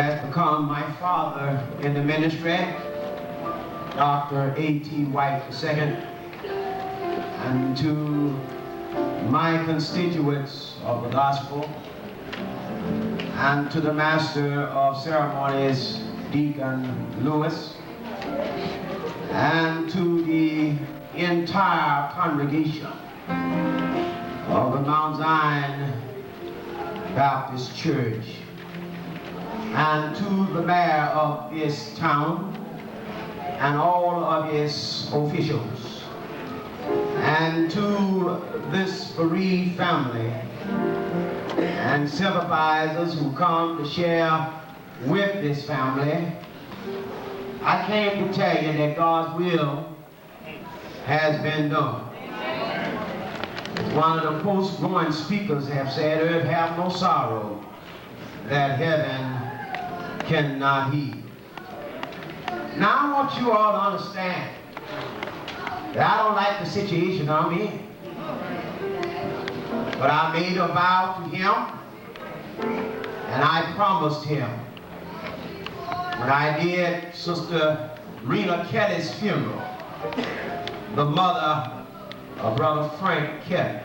has become my father in the ministry, Dr. A.T. White II, and to my constituents of the gospel, and to the master of ceremonies, Deacon Lewis, and to the entire congregation of the Mount Zion Baptist Church, and to the mayor of this town and all of his officials, and to this bereaved family and sympathizers who come to share with this family. I came to tell you that God's will has been done. As one of the post-growing speakers have said, earth have no sorrow that heaven cannot heal. Now I want you all to understand that I don't like the situation I'm in. But I made a vow to him, and I promised him when I did Sister Rena Kelly's funeral, the mother of Brother Frank Kelly.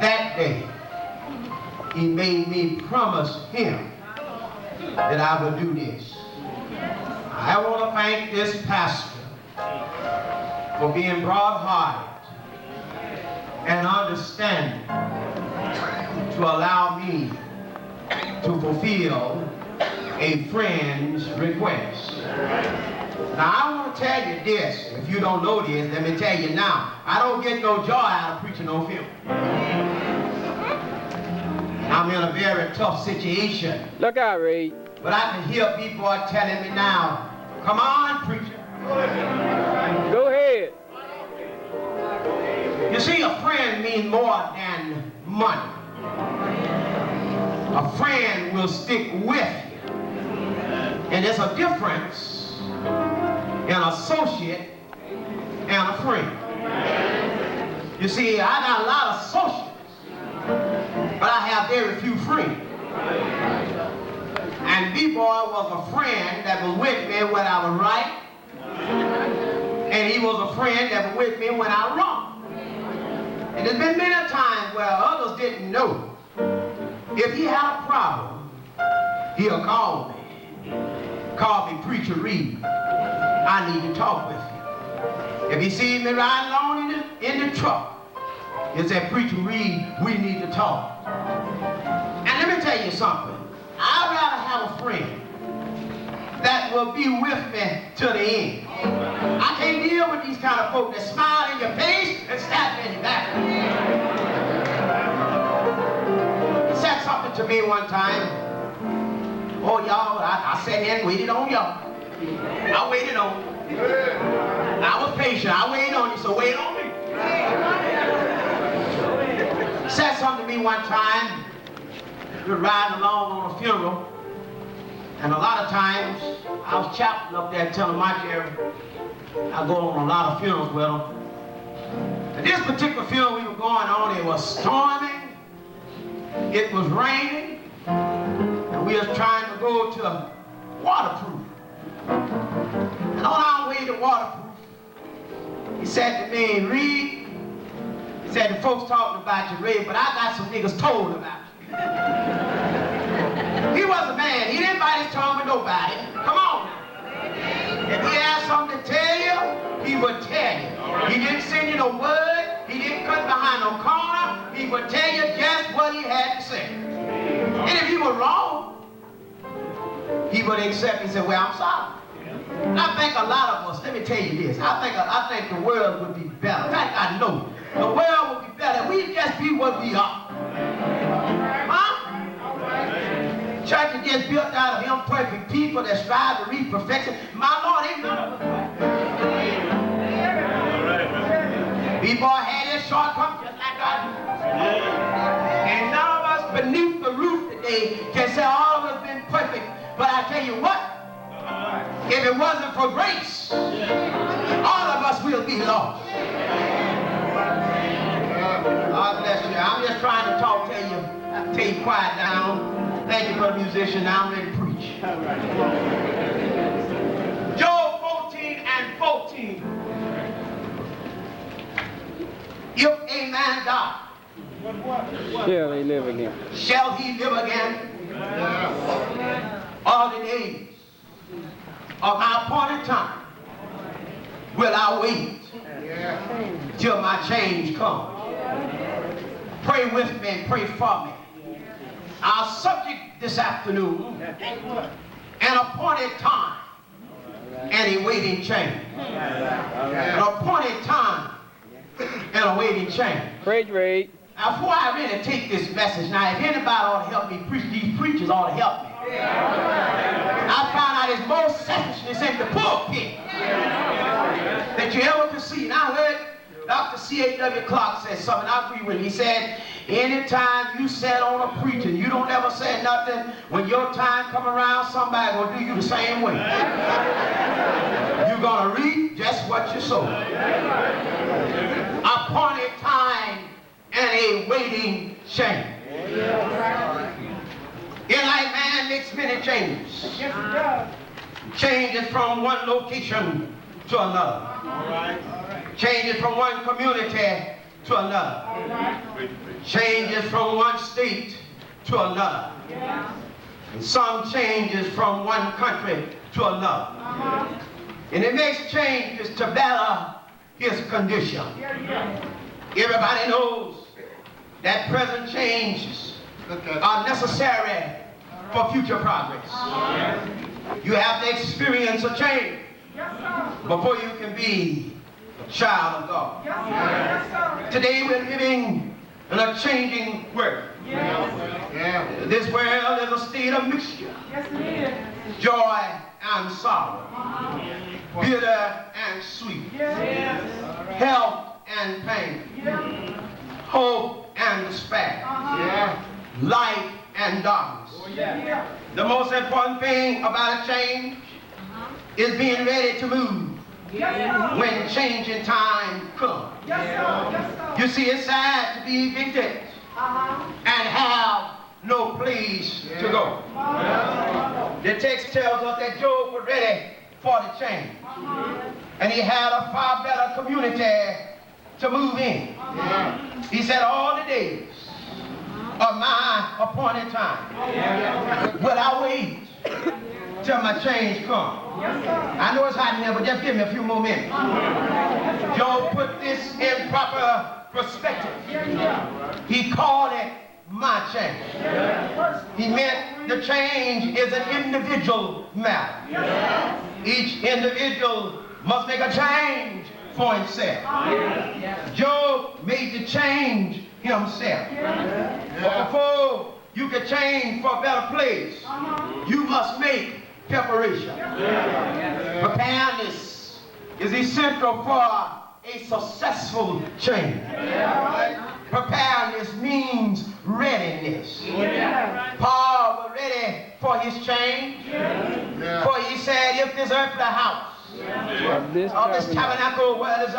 That day, he made me promise him that I would do this. I want to thank this pastor for being broad-hearted and understanding to allow me to fulfill a friend's request. Now, I want to tell you this. If you don't know this, let me tell you now. I don't get no joy out of preaching no film. I'm in a very tough situation. Look out, Reed. But I can hear people are telling me now, come on, preacher. Go ahead. You see, a friend means more than money. A friend will stick with you. And there's a difference in an associate and a friend. You see, I got a lot of associates, but I have very few friends. And B-Boy was a friend that was with me when I was right, and he was a friend that was with me when I was wrong. And there's been many times where others didn't know. If he had a problem, he'll call me. Call me Preacher Reed. I need to talk with you. If he sees me riding along in the truck, he'll say, Preacher Reed, we need to talk. And let me tell you something. I'd rather have a friend that will be with me to the end. I can't deal with these kind of folk that smile in your face and stab in your back. He said something to me one time. Oh, y'all, I sat here and waited on y'all. I waited on you. I was patient. I waited on you, so wait on me. He said something to me one time. We were riding along on a funeral, and a lot of times I was chaplain up there telling my sheriff I go on a lot of funerals with them. And this particular funeral we were going on, it was storming, it was raining, and we was trying to go to waterproof. And on our way to waterproof, he said to me, Reed, he said, the folks talking about you, Reed, but I got some niggas told about you. He was a man. He didn't bite his tongue with nobody. Come on now. If he had something to tell you, he would tell you. He didn't send you no word. He didn't cut behind no corner. He would tell you just what he had to say. And if you were wrong, he would accept. He said, well, I'm sorry. And I think a lot of us, let me tell you this, I think the world would be better. In fact, I know the world would be better if we just be what we are. Huh? Church is just built out of imperfect people that strive to reach perfection. My Lord, ain't none of us. B-Boy had his shortcomings just like I do. And none of us beneath the roof today can say all of us been perfect. But I tell you what, if it wasn't for grace, all of us will be lost. God bless you. I'm just trying to talk to you. Take quiet down. Thank you for the musician. Now I'm ready to preach. preach. Job 14:14. If a man die, Shall he live again? shall he live again? All the days of my appointed time will I wait till my change comes. Pray with me and pray for me. Our subject this afternoon, an appointed time and a waiting change. An appointed time and a waiting change. Praise rate. Now, before I really take this message, now, if anybody ought to help me preach, these preachers ought to help me. I found out there's more selfishness in the pulpit that you ever could see. And I heard Dr. C.A.W. Clark say something, I agree with him. He said, anytime you sat on a preacher, you don't ever say nothing, when your time come around, somebody gonna do you the same way. You're gonna reap just what you sow. Appointed time and a waiting change. In life, man makes many changes. Changes from one location to another. Changes from one community to another. Changes from one state to another. And some changes from one country to another. And it makes changes to better his condition. Everybody knows that present changes are necessary for future progress. You have to experience a change before you can be a child of God. Today we're living in a changing world. This world is a state of mixture. Joy and sorrow. Bitter and sweet. Health and pain. Hope and despair. Light and darkness. The most important thing about a change is being ready to move when changing time comes. You see, it's sad to be evicted and have no place to go. The text tells us that Job was ready for the change. And he had a far better community to move in. He said, all the days of my appointed time will I wait till my change comes. I know it's hot in here, but just give me a few more minutes. Job put this in proper perspective. He called it my change. He meant the change is an individual matter. Each individual must make a change for himself. Job made the change himself. But before you can change for a better place, you must make preparation. Preparedness is essential for a successful change. Preparedness means readiness. Paul was ready for his change. For he said, if this earthly house of this tabernacle where it is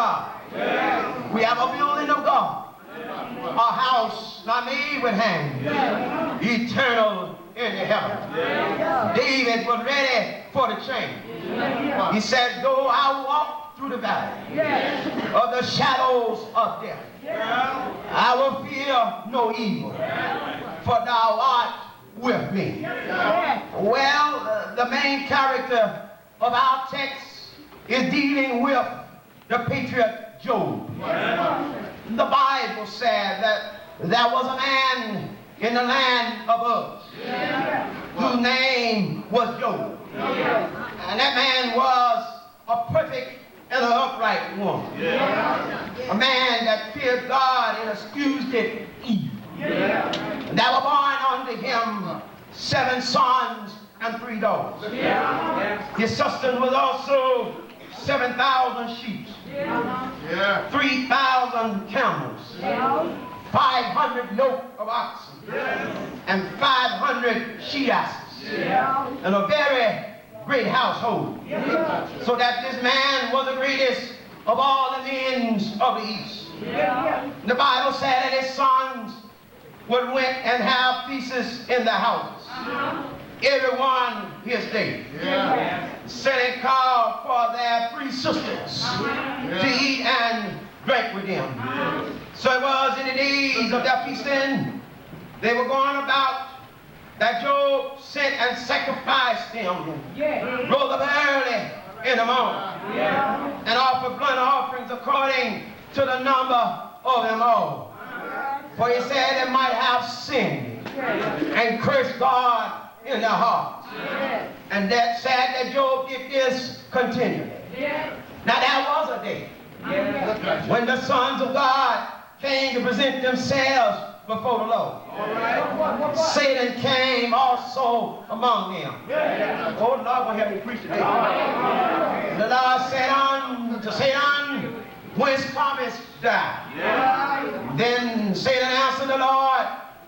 we have a building of God, a house not made with hands, eternal in the heaven. David was ready for the change. He said, though I walk through the valley of the shadows of death, I will fear no evil, for thou art with me. Well, the main character of our text is dealing with the patriot Job. The Bible said that there was a man in the land of Uz whose name was Job. And that man was a perfect and an upright one. A man that feared God and excused it evil. And there were born unto him 7 sons and 3 daughters. His sustenance was also 7,000 sheep, 3,000 camels, 500 yoke of oxen, and 500 she-asses, and a very great household. So that this man was the greatest of all the men of the East. The Bible said that his sons would went and have feasts in their houses. everyone his day. Said they called for their 3 sisters to eat and drink with them. So it was in the days of their feasting, they were going about, that Job sent and sacrificed them. Rose up early in the morning and offered burnt offerings according to the number of them all. For he said they might have sinned and cursed God in their hearts. And that said that Job did this continually. Now there was a day when the sons of God came to present themselves before the Lord. Satan came also among them. Oh, the Lord will help me preach today. The Lord said unto Satan, whence comest thou? Then Satan answered the Lord,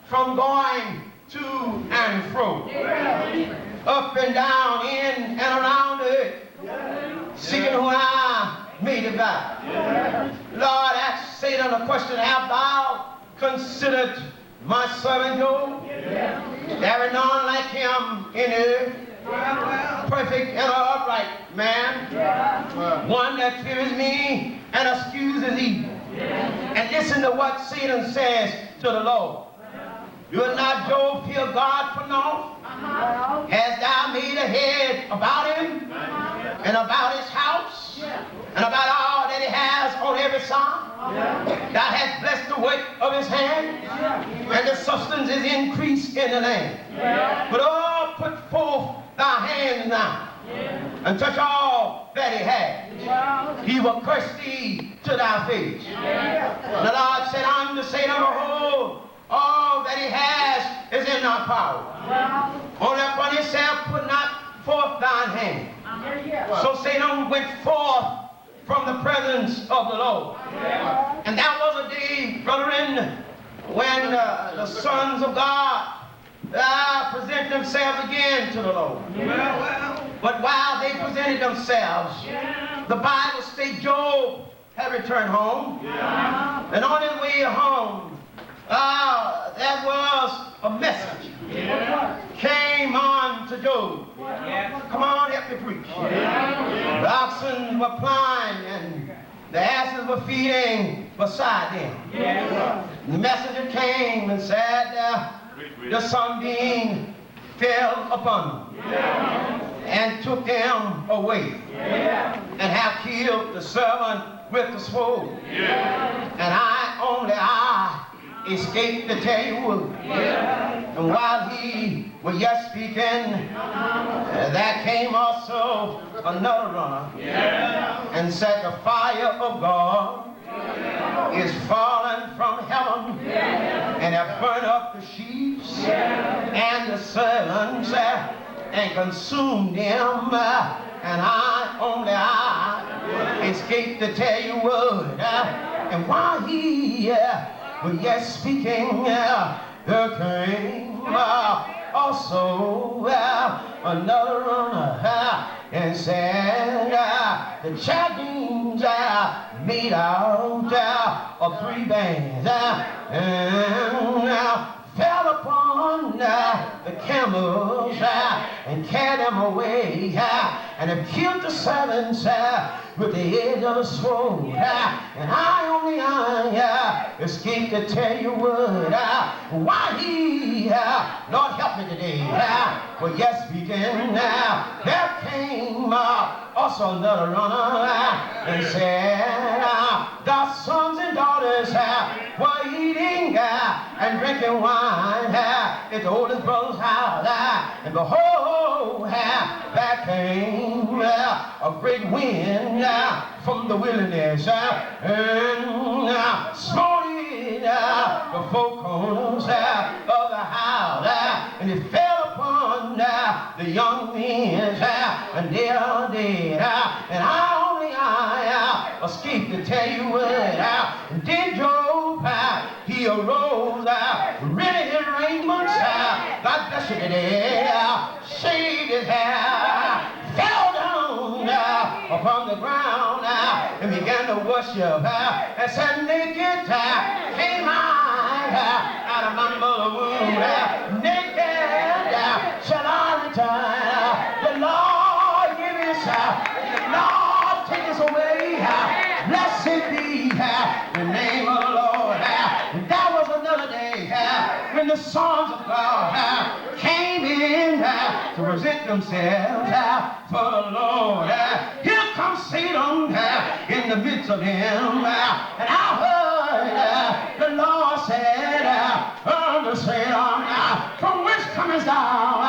from going to and fro, up and down, in and around the earth, seeking who I may devour. Lord asked Satan a question, have thou considered my servant Job? There is none like him in earth, perfect and upright man, one that fears me and excuses evil. And listen to what Satan says to the Lord. Does not Job fear God for naught? Hast thou made a head about him, and about his house, and about all that he has on every side? Thou hast blessed the work of his hand, and the substance is increased in the land. But oh, put forth thy hands now, and touch all that he has. He will curse thee to thy face. The Lord said unto Satan, behold, all that he has is in thy power. Only upon himself put not forth thine hand. So Satan went forth from the presence of the Lord. And that was a day, brethren, when the sons of God present themselves again to the Lord. But while they presented themselves, the Bible states Job had returned home. And on his way home, there was a message came on to Job. Come on, help me preach. The oxen were plowing and the asses were feeding beside them. The messenger came and said, the sunbeam fell upon them and took them away and have killed the servant with the sword. And I escaped to tell you. And while he was yet speaking, there came also another runner and said, the fire of God is fallen from heaven and have burned up the sheep and the servants and consumed them. And I escaped to tell you word. And while he was yet speaking, there came also another runner and said, the Chaldeans made out of 3 bands and fell upon the camels and carried them away and have killed the servants with the edge of the sword. And I escaped to tell you word. Why he, Lord help me today, but yes speaking, there came also another runner and said, thy sons and daughters were eating and drinking wine at the oldest brother's house. And behold, there came a great wind from the wilderness and smote it the 4 corners of the house, and it fell upon the young men, and they are dead. And I escaped to tell you what did Job. He arose, rent his raiments, God bless you today, shaved his hair, fell down upon the ground and began to worship and said, naked came I out of my mother's womb, naked shall I The Lord give us, the Lord take us away. Blessed be the name of the Lord. And that was another day when the sons of God came in to present themselves for the Lord. Here comes Satan in the midst of them. And I heard the Lord said unto Satan, from whence comest thou?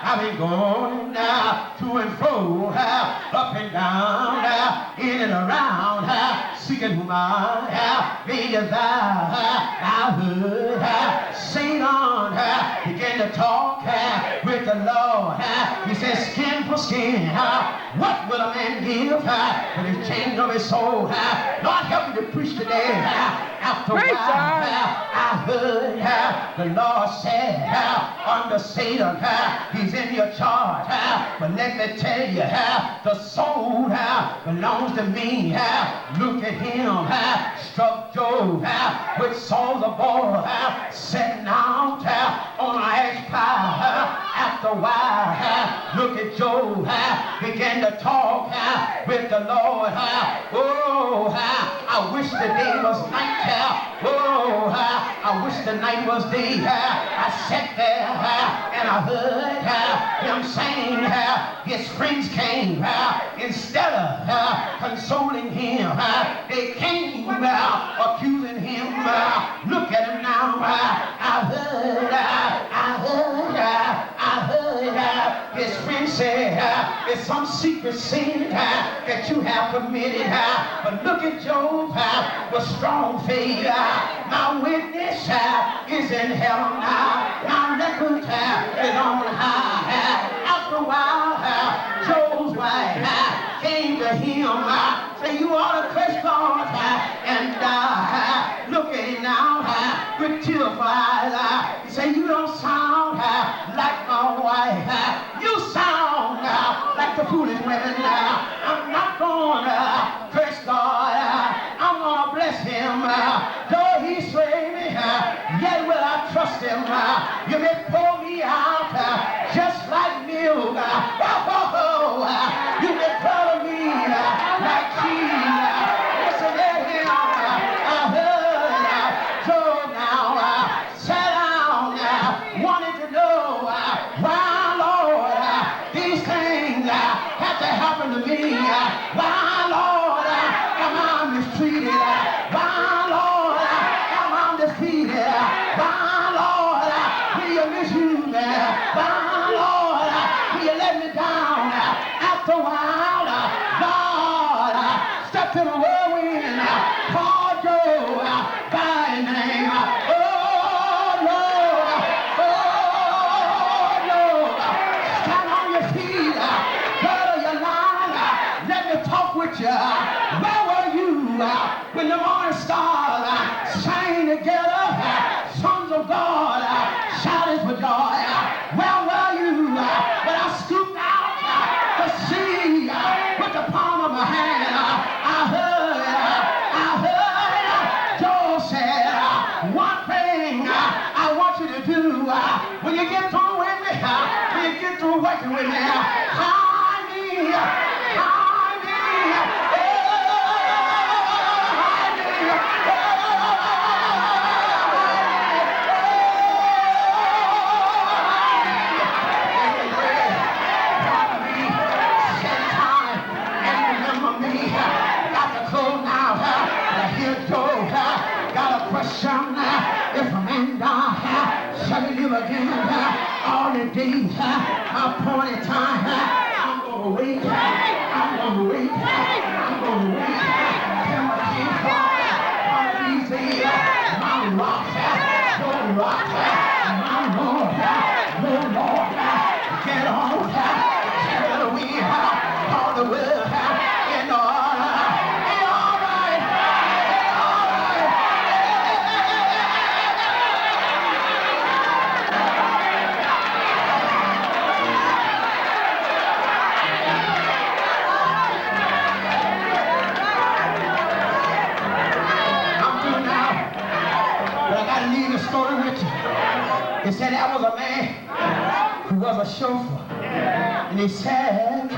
I've been going to and fro, up and down, in and around, seeking whom I may devour. I heard Satan begin to talk with the Lord. He says, skin for skin, what will a man give for the change of his soul? Lord, help me to preach today. After a while, I heard the Lord said unto Satan, he's in your charge. But let me tell you, the soul belongs to me. Look at him, struck Job, which saw the boy setting out on an ash pile. After a while, look at Job, began to talk with the Lord. Oh, I wish the day was night. Oh, I wish the night was day. I sat there and I heard him saying his friends came. Instead of consoling him, they came accusing him. Look at him now. I heard his friends say it's some secret sin that you have committed. But look at Job with strong faith. My witness is in heaven now. My record is on high. After a while, Job's wife came to him. Say, you ought to curse God and die. Look at him now with tearful eyes. He said, you don't sound like my wife. You sound like the foolish women. I'm not going to curse God. I'm going to bless him. Though he slay me, yet will I trust him. You may pour me out just like milk. You may color me like cheese. Listen to him. I heard Job now sat down, wanted to know why, Lord, these things have to happen to me. Why, Lord, am I mistreated? Why, Lord, am I defeated? Why, Lord, will you misuse me? Why, Lord, will you let me down? After a while, God stepped in a whirlwind, called Job by name. Oh, Lord, stand on your feet, gird your line, let me talk with you. Where were you when the morning stars sang together? Sons of God shouted for joy. Where were you when I scooped out the sea with the palm of my hand? I heard Joel said, one thing I want you to do when you get through with me, when you get through working with me, hide me. If a man die, shall he live again? All the days, appointed time, I'm gonna wait. Till my kids fall, one of these days, my rock, my Lord, get on, get away, all the world, and all. It said that was a man who was a chauffeur. And he said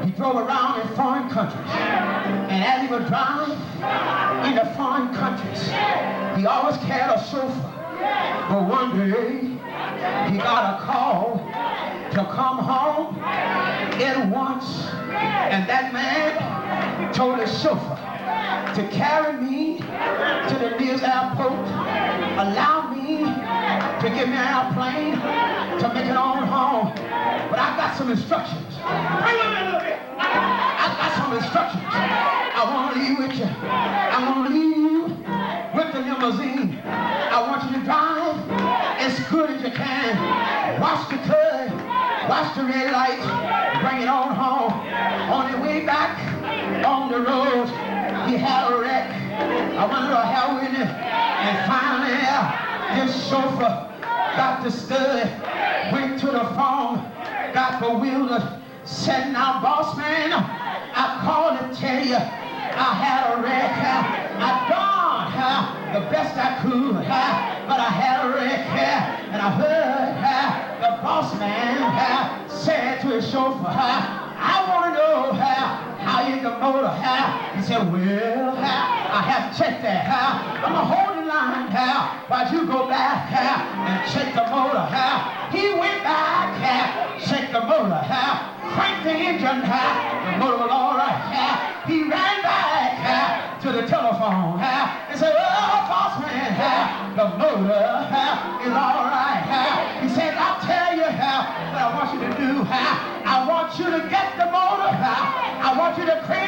he drove around in foreign countries. And as he would drive in the foreign countries, he always carried a chauffeur. But one day, he got a call to come home at once. And that man told his chauffeur to carry me to the nearest airport, allow me to give me an airplane to make it on home. But I got some instructions. I got some instructions. I want to leave with you. I want to leave you with the limousine. I want you to drive as good as you can. Watch the curve, watch the red light, bring it on home. On the way back on the road, he had a wreck. I went to hell with it. And finally, this chauffeur got the stud, went to the phone, got the wheeler, said, now, boss man, I called to tell you I had a wreck. I done the best I could, but I had a wreck. And I heard the boss man said to his chauffeur, I want to know how you the motor. He said, well, I have checked that. I'm going to hold the line while you go back and check the motor. He went back, checked the motor, cranked the engine, the motor was all right. He ran back to the telephone and said, oh, boss man, the motor is all right. He said, I'll tell you what I want you to do. I want you to get the motor. I want you to crank